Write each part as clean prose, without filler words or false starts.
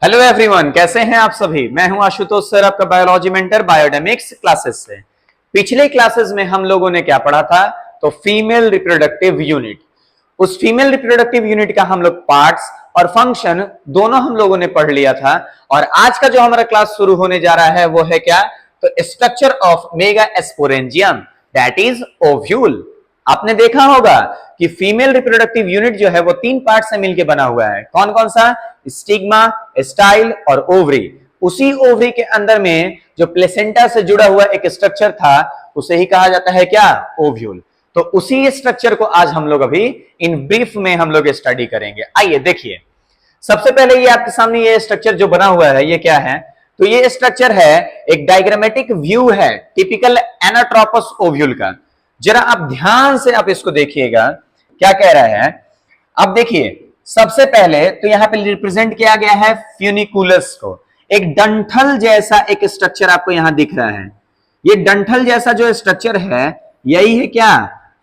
Hello everyone, कैसे हैं आप सभी। मैं हूं आशुतोष सर, आपका बायोलॉजी मेंटर बायोडायनेमिक्स क्लासेस से। पिछले क्लासेस में हम लोगों ने क्या पढ़ा था, तो फीमेल रिप्रोडक्टिव यूनिट। उस फीमेल रिप्रोडक्टिव यूनिट का हम लोग पार्ट्स और फंक्शन दोनों हम लोगों ने पढ़ लिया था। और आज का जो हमारा क्लास शुरू होने जा रहा है वो है क्या, तो structure of mega sporangium, that is ovule. आपने देखा होगा कि फीमेल रिप्रोडक्टिव यूनिट जो है वो तीन पार्ट से मिलकर बना हुआ है। कौन कौन सा, स्टिग्मा, स्टाइल और ओवरी। उसी ओवरी के अंदर में जो प्लेसेंटा से जुड़ा हुआ एक स्ट्रक्चर था उसे ही कहा जाता है क्या, ओव्यूल। तो उसी स्ट्रक्चर को आज हम लोग अभी इन ब्रीफ में हम लोग स्टडी करेंगे। आइए देखिए, सबसे पहले ये आपके सामने ये स्ट्रक्चर जो बना हुआ है ये क्या है, तो ये स्ट्रक्चर है एक डायग्रामेटिक व्यू है टिपिकल एनाट्रोपस ओव्यूल का। जरा आप ध्यान से आप इसको देखिएगा क्या कह रहा है। अब देखिए, सबसे पहले तो यहां पे रिप्रेजेंट किया गया है फ्यूनिकुलस को। एक डंठल जैसा एक स्ट्रक्चर आपको यहां दिख रहा है। ये डंठल जैसा जो स्ट्रक्चर है यही है क्या,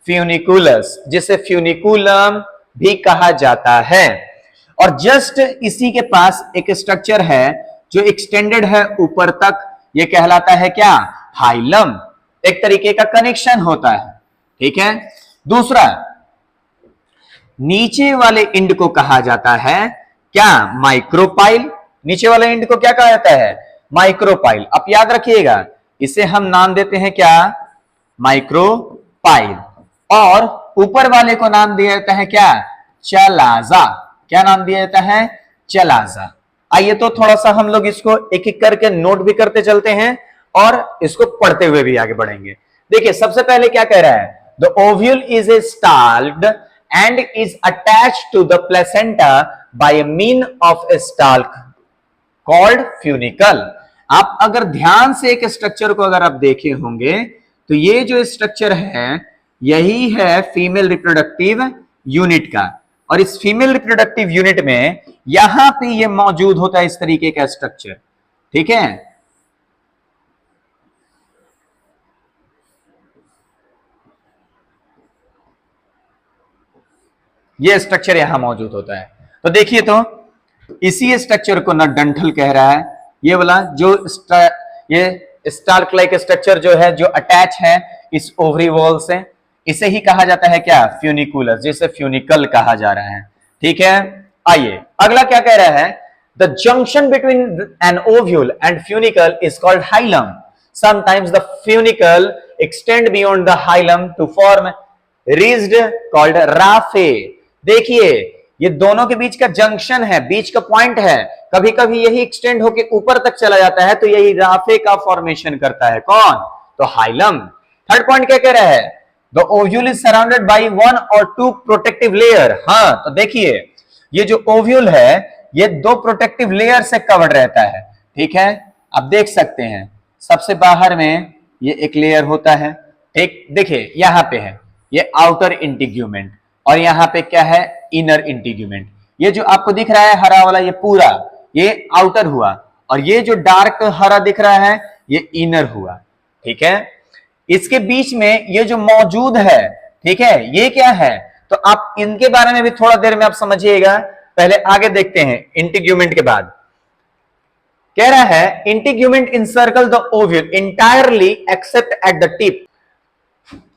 फ्यूनिकुलस, जिसे फ्यूनिकुलम भी कहा जाता है। और जस्ट इसी के पास एक स्ट्रक्चर है जो एक्सटेंडेड है ऊपर तक, ये कहलाता है क्या, हाइलम। एक तरीके का कनेक्शन होता है, ठीक है। दूसरा, नीचे वाले इंड को कहा जाता है क्या, माइक्रोपाइल। नीचे वाले इंड को क्या कहा जाता है, माइक्रोपाइल। अब याद रखिएगा, इसे हम नाम देते हैं क्या, माइक्रोपाइल। और ऊपर वाले को नाम दिया जाता है क्या, चलाजा। क्या नाम दिया जाता है, चलाजा। आइए तो थोड़ा सा हम लोग इसको एक एक करके नोट भी करते चलते हैं और इसको पढ़ते हुए भी आगे बढ़ेंगे। देखिए, सबसे पहले क्या कह रहा है, the ovule is a stalked and is attached to the placenta by a mean of a stalk called funicle। आप अगर ध्यान से एक स्ट्रक्चर को अगर आप देखे होंगे तो ये जो स्ट्रक्चर है यही है फीमेल रिप्रोडक्टिव यूनिट का। और इस फीमेल रिप्रोडक्टिव यूनिट में यहां पे ये मौजूद होता है इस तरीके का स्ट्रक्चर, ठीक है। ये स्ट्रक्चर यहां मौजूद होता है। तो देखिए, तो इसी स्ट्रक्चर को ना डंठल कह रहा है, ये वाला जो ये स्टार्क लाइक स्ट्रक्चर जो है, जो अटैच है इस ओवरी वॉल से, इसे ही कहा जाता है क्या, फ्यूनिकुलस, जिसे फ्यूनिकल कहा जा रहा है, ठीक है। आइए अगला क्या कह रहा है, the junction between an ovule and funicle is called hilum. Sometimes the funicle extend beyond the hilum to form रिज्ड कॉल्ड राफे। देखिए, ये दोनों के बीच का जंक्शन है, बीच का पॉइंट है, कभी कभी यही एक्सटेंड होके ऊपर तक चला जाता है, तो यही राफे का फॉर्मेशन करता है। कौन, तो हाइलम। थर्ड पॉइंट क्या कह रहा है, the ovule is surrounded by one और टू प्रोटेक्टिव लेयर। हाँ, तो देखिए ये जो ओव्यूल है ये दो प्रोटेक्टिव लेयर से कवर्ड रहता है, ठीक है। आप देख सकते हैं सबसे बाहर में ये एक लेयर होता है, ठीक। देखिए यहां पे है ये आउटर इंटीग्यूमेंट और यहां पे क्या है, इनर इंटीग्यूमेंट। ये जो आपको दिख रहा है हरा वाला, ये पूरा ये आउटर हुआ, और ये जो डार्क हरा दिख रहा है ये इनर हुआ, ठीक है। इसके बीच में ये जो मौजूद है, ठीक है, ये क्या है, तो आप इनके बारे में भी थोड़ा देर में आप समझिएगा। पहले आगे देखते हैं इंटीग्यूमेंट के बाद। कह रहा है integument encircle the ovule entirely accept at the tip.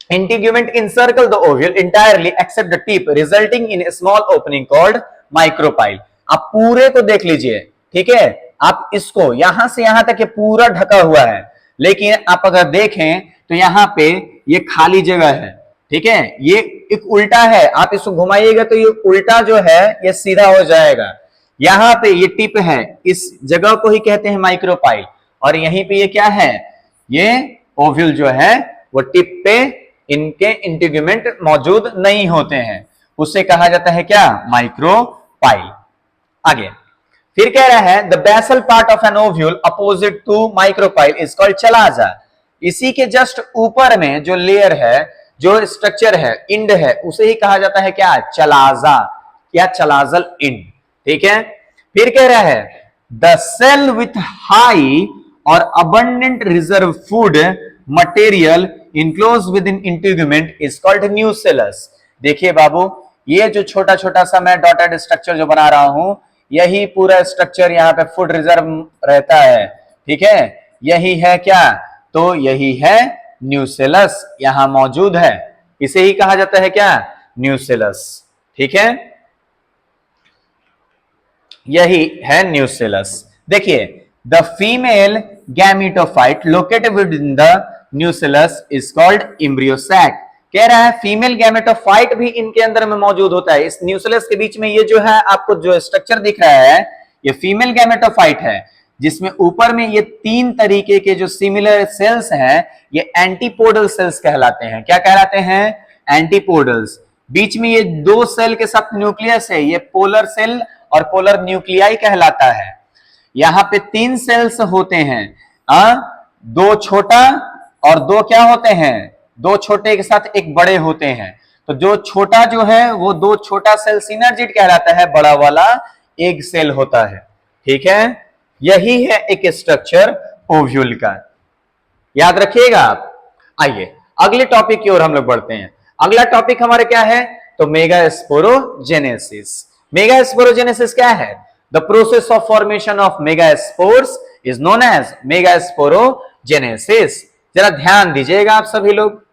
Integument encircle the ovule entirely except the tip, resulting in a small opening called micropyle। आप पूरे को देख लीजिए, ठीक है। आप इसको यहां से यहां तक ये पूरा ढका हुआ है, लेकिन आप अगर देखें तो यहां पे ये खाली जगह है, ठीक है। ये एक उल्टा है, आप इसको घुमाइएगा तो ये उल्टा जो है ये सीधा हो जाएगा। यहां पे ये टिप है, इस जगह को ही कहते हैं माइक्रोपाइल। और यहीं पे ये क्या है, ये ओव्यूल जो है वो टिप पे इनके इंटीग्यूमेंट मौजूद नहीं होते हैं, उसे कहा जाता है क्या, माइक्रोपाइल। आगे फिर कह रहा है the basal part of an ovule opposite to micropyle is called chalaza. इसी के जस्ट ऊपर में जो लेयर है, जो स्ट्रक्चर है, इंड है, उसे ही कहा जाता है क्या, चलाजा या चलाजल इंड, ठीक है। फिर कह रहा है द सेल विथ हाई और abundant reserve food material enclosed within integument is called nucellus। देखिए बाबू, ये जो छोटा छोटा सा मैं डॉटेड स्ट्रक्चर जो बना रहा हूं, यही पूरा स्ट्रक्चर यहाँ पे फूड रिजर्व रहता है, ठीक है। यही है क्या, तो यही है न्यूसेलस, यहां मौजूद है, इसे ही कहा जाता है क्या, न्यूसेलस, ठीक है। यही है न्यूसेलस। देखिए, the female gametophyte located within the nucellus is called embryo sac. कह रहा है फीमेल गैमेटोफाइट भी इनके अंदर में मौजूद होता है। इस न्यूसेलस के बीच में ये जो है आपको जो स्ट्रक्चर दिख रहा है, ये फीमेल गैमेटोफाइट है, जिसमें ऊपर में ये 3 तरीके के जो सिमिलर सेल्स हैं, ये एंटीपोडल सेल्स कहलाते हैं। क्या कहलाते हैं, एंटीपोडल्स। बीच में ये 2 सेल के साथ न्यूक्लियस है, ये पोलर सेल और पोलर न्यूक्लियाई कहलाता है। यहां पे 3 सेल्स होते हैं, 2 छोटा और 2 क्या होते हैं, 2 छोटे के साथ एक बड़े होते हैं। तो जो छोटा जो है वो 2 छोटा सेल सिनर्जिड कहलाता है, बड़ा वाला एग सेल होता है, ठीक है। यही है एक स्ट्रक्चर ओव्यूल का, याद रखिएगा आप। आइए अगले टॉपिक की ओर हम लोग बढ़ते हैं। अगला टॉपिक हमारे क्या है, तो मेगास्पोरोजेनेसिस। मेगास्पोरोजेनेसिस क्या है, the process of formation of megaspores is known as megasporogenesis. जरा ध्यान दीजिएगा आप सभी लोग,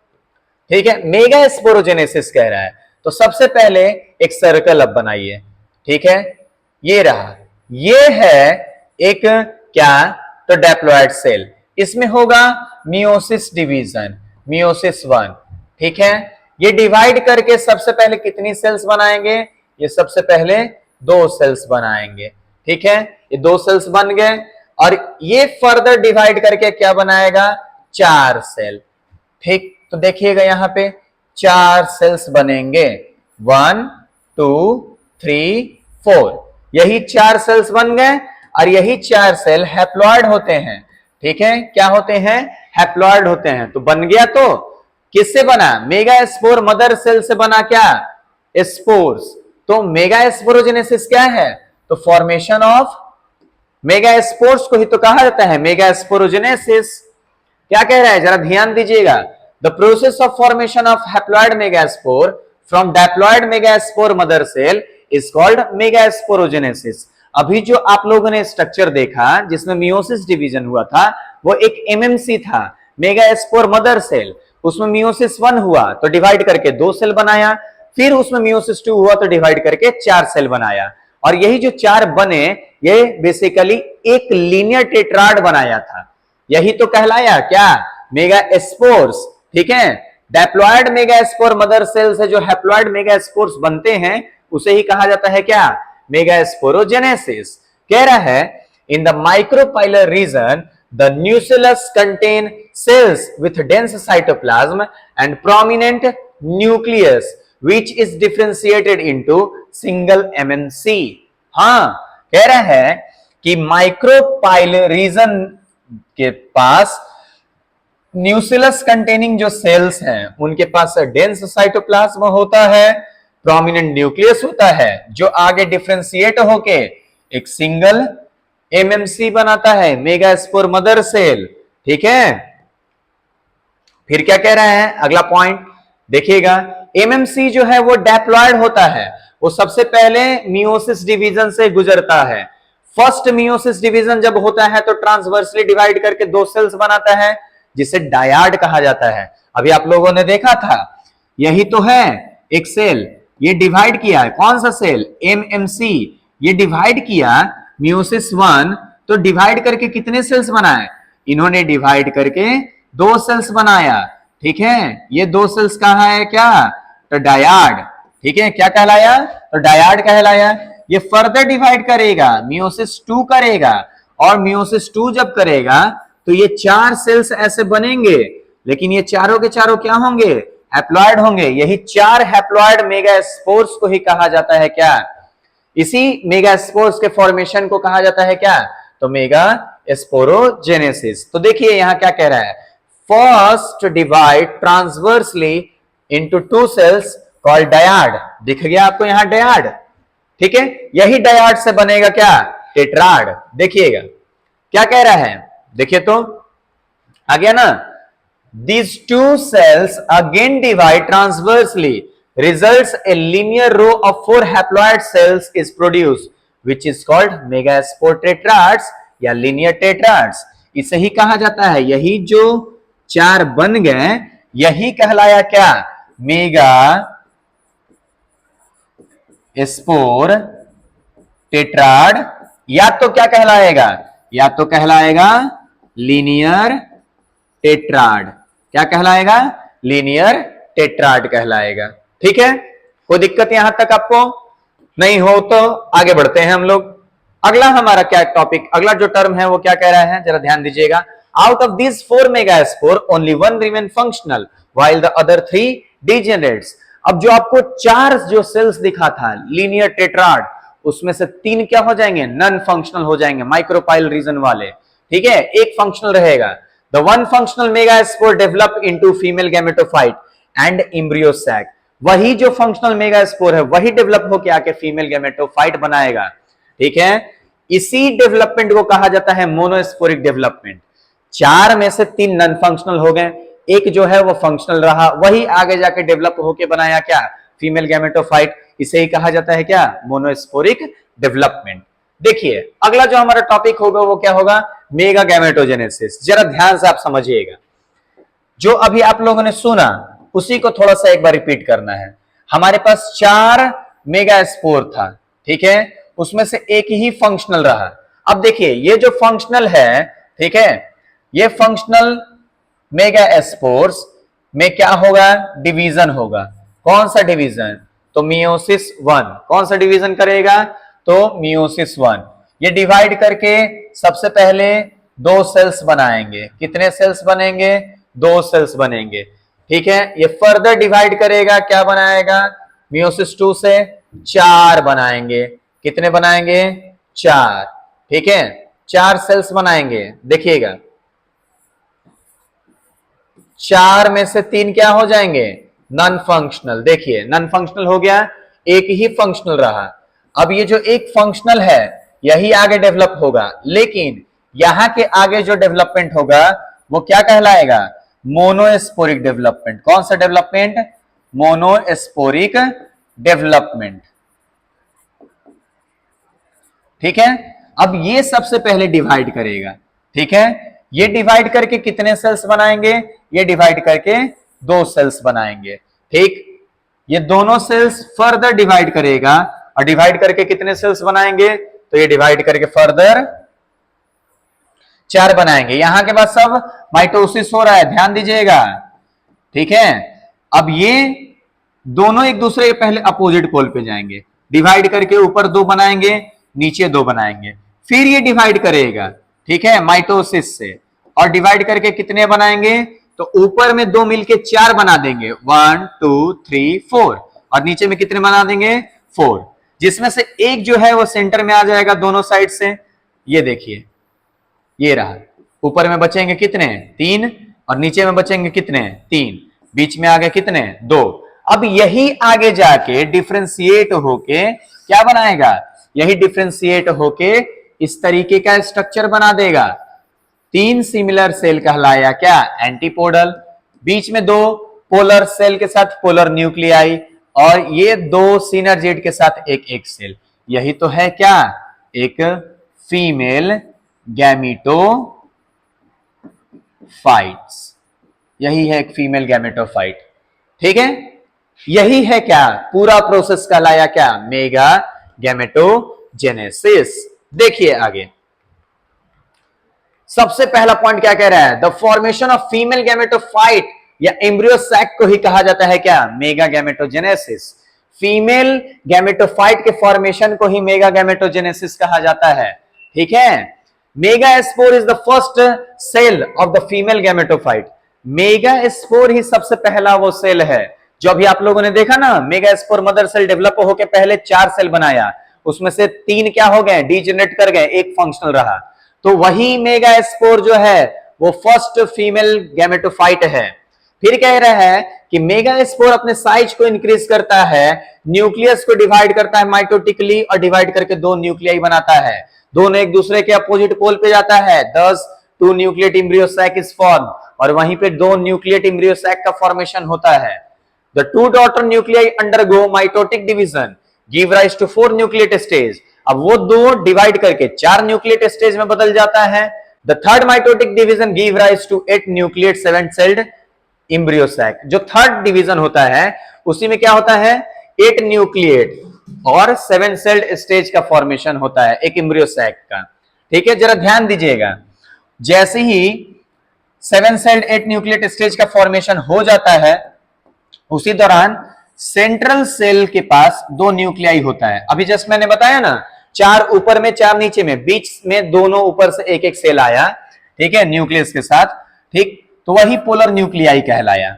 ठीक है। मेगास्पोरोजेनेसिस कह रहा है, तो सबसे पहले एक सर्कल अब बनाइए, ठीक है। ये रहा, ये है एक क्या, तो डिप्लॉयड सेल। इसमें होगा मियोसिस डिवीजन, मियोसिस 1, ठीक है। ये डिवाइड करके सबसे पहले कितनी सेल्स बनाएंगे, ये सबसे पहले 2 सेल्स बनाएंगे, ठीक है। ये 2 सेल्स बन गए और ये फर्दर डिवाइड करके क्या बनाएगा, 4 सेल, ठीक। तो देखिएगा यहां पे 4 सेल्स बनेंगे, 1 2 3 4, यही 4 सेल्स बन गए और यही 4 सेल हैप्लॉइड होते हैं, ठीक है। क्या होते हैं, हैप्लॉइड होते हैं। तो बन गया, तो किससे बना, मेगास्पोर मदर सेल से बना क्या, स्पोर्स। तो मेगास्पोरोजेनेसिस क्या है, तो फॉर्मेशन ऑफ मेगास्पोर्स को ही तो कहा जाता है मेगास्पोरोजेनेसिस। क्या कह रहा है, जरा ध्यान दीजिएगा, the process of formation of haploid megaspore from diploid megaspore mother cell is called megasporogenesis. अभी जो आप लोगों ने स्ट्रक्चर देखा जिसमें मियोसिस डिवीजन हुआ था, वो एक एमएमसी था, मेगास्पोर मदर सेल। उसमें मियोसिस 1 हुआ तो डिवाइड करके 2 सेल बनाया, फिर उसमें मियोसिस 2 हुआ तो डिवाइड करके 4 सेल बनाया। और यही जो 4 बने, ये बेसिकली एक लीनियर टेट्राड बनाया था, यही तो कहलाया क्या, मेगास्पोर्स, ठीक है। डिप्लॉयड मेगास्पोर मदर सेल से जो हैप्लॉइड मेगास्पोर्स बनते हैं, उसे ही कहा जाता है क्या, मेगास्पोरोजेनेसिस। कह रहा है in the micropylar reason the nucellus contain sales with dense cytoplasm and prominent nucleus which is differentiated into single MMC। हाँ, कह रहा है कि माइक्रोपाइलर रीजन के पास न्यूसेलस कंटेनिंग जो सेल्स हैं उनके पास डेंस साइटोप्लाज्म होता है, प्रोमिनेंट न्यूक्लियस होता है, जो आगे डिफरेंशिएट होके एक सिंगल एमएमसी बनाता है, मेगास्पोर मदर सेल, ठीक है। फिर क्या कह रहा है, अगला पॉइंट देखिएगा, एमएमसी जो है वो डिप्लॉयड होता है, वो सबसे पहले मियोसिस डिवीजन से गुजरता है। फर्स्ट मियोसिस डिवीजन जब होता है तो ट्रांसवर्सली डिवाइड करके 2 सेल्स बनाता है, जिसे डायाड कहा जाता है। अभी आप लोगों ने देखा था, यही तो है एक सेल, ये डिवाइड किया है, कौन सा सेल, एमएमसी। ये डिवाइड किया मियोसिस 1, तो डिवाइड करके कितने सेल्स बनाए, इन्होंने डिवाइड करके 2 सेल्स बनाया, ठीक है। ये 2 सेल्स कहा है क्या, तो डायाड, ठीक है। क्या कहलाया, तो डायाड कहलाया। ये फर्दर डिवाइड करेगा, मियोसिस 2 करेगा, और मियोसिस 2 जब करेगा तो ये 4 सेल्स ऐसे बनेंगे, लेकिन ये चारों के चारों क्या होंगे, हैप्लॉइड होंगे। यही 4 हैप्लॉइड मेगास्पोर्स को ही कहा जाता है क्या, इसी मेगास्पोर्स के फॉर्मेशन को कहा जाता है क्या, तो मेगास्पोरोजेनेसिस। तो देखिए यहां क्या कह रहा है, first divide transversely into 2 cells called dyad. दिख गया आपको यहां डायाड, ठीक है। यही डायाड से बनेगा क्या, टेट्राड। देखिएगा क्या कह रहा है, देखिए तो आ गया ना, these 2 cells again divide transversely results a linear row of 4 haploid cells is produced which is called megaspore टेट्राड्स या लीनियर टेट्राड्स। इसे ही कहा जाता है, यही जो 4 बन गए यही कहलाया क्या, मेगा स्पोर टेट्राड, या तो क्या कहलाएगा, या तो कहलाएगा लीनियर टेट्राड। क्या कहलाएगा, लीनियर टेट्राड कहलाएगा। ठीक है, कोई दिक्कत यहां तक आपको नहीं हो तो आगे बढ़ते हैं हम लोग। अगला हमारा क्या टॉपिक, अगला जो टर्म है वो क्या कह रहा है, जरा ध्यान दीजिएगा। Out of this 4 megaspore only 1 remain functional while the other 3 degenerates. अब जो आपको 4 जो सेल्स दिखा था लीनियर टेट्राड, उसमें से 3 क्या हो जाएंगे, नॉन फंक्शनल हो जाएंगे, माइक्रोपाइल रीजन वाले। ठीक है, एक फंक्शनल रहेगा। The 1 functional megaspore develop into female gametophyte and embryo sac. वही जो फंक्शनल मेगास्पोर है वही डेवलप होकर आके फीमेल गैमेटोफाइट बनाएगा। ठीक है, इसी डेवलपमेंट को कहा जाता है मोनोस्पोरिक डेवलपमेंट। 4 में से 3 नॉन फंक्शनल हो गए, एक जो है वो फंक्शनल रहा, वही आगे जाके डेवलप होके बनाया क्या, फीमेल गैमेटोफाइट। इसे ही कहा जाता है क्या, मोनोस्पोरिक डेवलपमेंट। देखिए अगला जो हमारा टॉपिक होगा वो क्या होगा, मेगा गैमेटोजेनेसिस। जरा ध्यान से आप समझिएगा, जो अभी आप लोगों ने सुना उसी को थोड़ा सा एक बार रिपीट करना है। हमारे पास 4 मेगास्पोर था, ठीक है, उसमें से एक ही फंक्शनल रहा। अब देखिए ये जो फंक्शनल है, ठीक है, ये फंक्शनल मेगास्पोर्स में क्या होगा, डिवीजन होगा। कौन सा डिवीजन, तो मियोसिस 1। कौन सा डिवीजन करेगा, तो मियोसिस 1। ये डिवाइड करके सबसे पहले 2 सेल्स बनाएंगे। कितने सेल्स बनेंगे, 2 सेल्स बनेंगे। ठीक है, ये फर्दर डिवाइड करेगा, क्या बनाएगा, मियोसिस 2 से 4 बनाएंगे। कितने बनाएंगे, 4। ठीक है, 4 सेल्स बनाएंगे। देखिएगा 4 में से 3 क्या हो जाएंगे, नॉन फंक्शनल। देखिए नॉन फंक्शनल हो गया, एक ही फंक्शनल रहा। अब ये जो एक फंक्शनल है यही आगे डेवलप होगा, लेकिन यहां के आगे जो डेवलपमेंट होगा वो क्या कहलाएगा, मोनोस्पोरिक डेवलपमेंट। कौन सा डेवलपमेंट, मोनोस्पोरिक डेवलपमेंट। ठीक है, अब ये सबसे पहले डिवाइड करेगा। ठीक है, ये डिवाइड करके कितने सेल्स बनाएंगे, ये डिवाइड करके 2 सेल्स बनाएंगे। ठीक, ये दोनों सेल्स फर्दर डिवाइड करेगा और डिवाइड करके कितने सेल्स बनाएंगे, तो ये डिवाइड करके फर्दर 4 बनाएंगे। यहां के बाद सब माइटोसिस हो रहा है, ध्यान दीजिएगा। ठीक है, अब ये दोनों एक दूसरे के पहले अपोजिट पोल पे जाएंगे, डिवाइड करके ऊपर 2 बनाएंगे, नीचे 2 बनाएंगे। फिर ये डिवाइड करेगा, ठीक है, माइटोसिस से, और डिवाइड करके कितने बनाएंगे, तो ऊपर में 2 मिलके 4 बना देंगे, 1 2 3 4, और नीचे में कितने बना देंगे, 4, जिसमें से एक जो है वो सेंटर में आ जाएगा दोनों साइड से। ये देखिए ये रहा, ऊपर में बचेंगे कितने, 3, और नीचे में बचेंगे कितने, 3, बीच में आगे कितने, 2। अब यही आगे जाके डिफरेंशिएट होके क्या बनाएगा, यही डिफरेंशिएट होके इस तरीके का स्ट्रक्चर बना देगा। 3 सिमिलर सेल कहलाया क्या, एंटीपोडल। बीच में 2 पोलर सेल के साथ पोलर न्यूक्लियाई, और ये 2 सिनर्जिड के साथ एक सेल। यही तो है क्या, एक फीमेल गैमेटोफाइट्स। यही है एक फीमेल गैमेटोफाइट। ठीक है, यही है क्या, पूरा प्रोसेस कहलाया क्या, मेगा गैमेटोजेनेसिस। देखिए आगे सबसे पहला पॉइंट क्या कह रहा है, the formation of female gametophyte या एम्ब्रियो सैक को ही कहा जाता है क्या, मेगा गैमेटोजेनेसिस। फीमेल गैमेटोफाइट के फॉर्मेशन को ही मेगा गैमेटोजेनेसिस कहा जाता है। ठीक है, megaspore is the first cell of the female gametophyte. Megaspore ही सबसे पहला वो सेल है जो अभी आप लोगों ने देखा ना, मेगास्पोर मदर सेल डेवलप होकर पहले 4 सेल बनाया, उसमें से 3 क्या हो गए, डीजेनरेट कर गए, एक फंक्शनल रहा। तो वही मेगास्पोर जो है वो फर्स्ट फीमेल गैमेटोफाइट है। फिर कह रहा है कि मेगास्पोर अपने साइज को इंक्रीज करता है, न्यूक्लियस को डिवाइड करता है माइटोटिकली, और डिवाइड करके 2 न्यूक्लियाई बनाता है, दोनों एक दूसरे के अपोजिट पोल पे जाता है। 2 nucleate embryo sac is form, और वहीं पे 2 न्यूक्लिएट एम्ब्रियो सैक का फॉर्मेशन होता है। The 2 daughter nuclei undergo mitotic division, give rise to 4 nucleate stage. अब वो दो डिवाइड करके 4 न्यूक्लिएट स्टेज में बदल जाता है। The third mitotic division give rise to 8 nucleate 7 celled embryo sac. जो थर्ड डिवीजन होता है उसी में क्या होता है, 8 न्यूक्लिएट और 7 सेल्ड स्टेज का फॉर्मेशन होता है एक एम्ब्रियो सैक का। ठीक है, जरा ध्यान दीजिएगा, जैसे ही 7 सेल्ड 8 न्यूक्लिएट स्टेज का फॉर्मेशन हो जाता है उसी दौरान सेंट्रल सेल के पास 2 न्यूक्लियाई होता है। अभी जस्ट मैंने बताया ना, 4 ऊपर में 4 नीचे में, बीच में दोनों ऊपर से एक एक सेल आया, ठीक है, न्यूक्लियस के साथ, ठीक, तो वही पोलर न्यूक्लियाई कहलाया।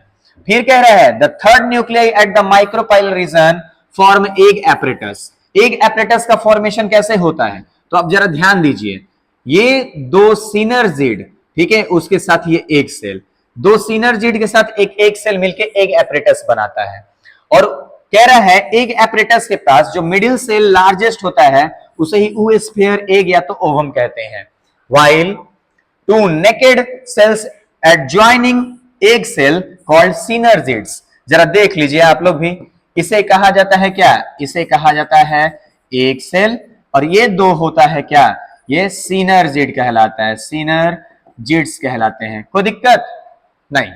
फिर कह रहा है the third nuclei at the micropylar region form egg apparatus. Egg apparatus का फॉर्मेशन कैसे होता है, तो अब जरा ध्यान दीजिए, ये 2 सिनर्जिड, ठीक है, उसके साथ ये एक सेल, 2 सिनर्जिड के साथ एक सेल मिलके एग एपरेटस बनाता है। और कह रहा है एग एपरेटस के पास जो मिडिल सेल लार्जेस्ट होता है उसे ही oosphere एग या तो ओवम कहते हैं। while 2 naked cells adjoining egg cell called synergids। जरा देख लीजिए आप लोग भी, इसे कहा जाता है क्या, इसे कहा जाता है एग सेल, और ये 2 होता है क्या, ये सिनर्जिड कहलाता है, सिनर्जिड्स कहलाते हैं। कोई दिक्कत नहीं।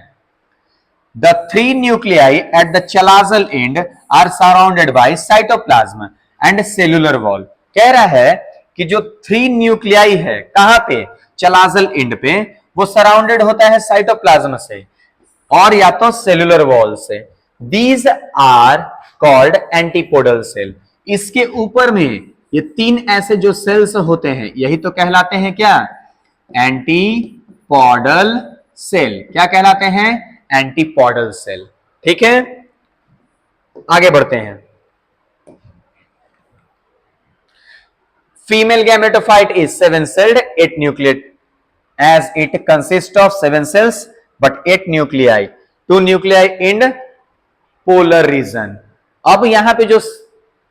The 3 nuclei at the chalazal end are surrounded by cytoplasm and cellular wall। कह रहा है कि जो 3 न्यूक्लियाई है कहां पे, चलाजल एंड पे, वो सराउंडेड होता है साइटोप्लाज्म से और या तो सेलुलर वॉल से। These are called antipodal cell. इसके ऊपर में ये 3 ऐसे जो सेल्स होते हैं यही तो कहलाते हैं क्या, एंटीपोडल सेल। क्या कहलाते हैं, एंटीपोडल सेल। ठीक है, आगे बढ़ते हैं। Female gametophyte is 7 celled 8 nucleate as it consist of 7 cells but 8 nuclei, 2 nuclei in polar region. अब यहां पे जो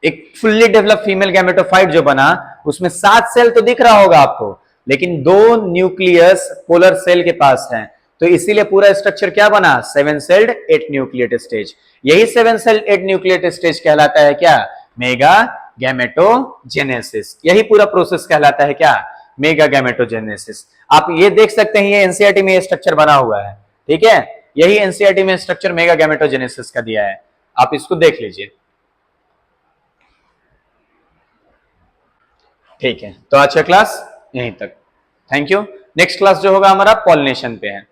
एक फुल्ली डेवलप फीमेल गैमेटोफाइट जो बना उसमें 7 सेल तो दिख रहा होगा आपको, लेकिन 2 न्यूक्लियस पोलर सेल के पास है, तो इसीलिए पूरा स्ट्रक्चर क्या बना, 7 सेल्ड 8 न्यूक्लिएट स्टेज। यही 7 सेल्ड 8 न्यूक्लिएट स्टेज कहलाता है क्या, मेगा गैमेटोजेनेसिस। यही पूरा प्रोसेस कहलाता है क्या, मेगा गैमेटोजेनेसिस। आप ये देख सकते हैं, ये एनसीईआरटी में ये स्ट्रक्चर बना हुआ है, ठीक है, यही एनसीईआरटी में स्ट्रक्चर मेगा गैमेटोजेनेसिस का दिया है, आप इसको देख लीजिए। ठीक है, तो आज का क्लास यहीं तक, थैंक यू। नेक्स्ट क्लास जो होगा हमारा पॉलिनेशन पे है।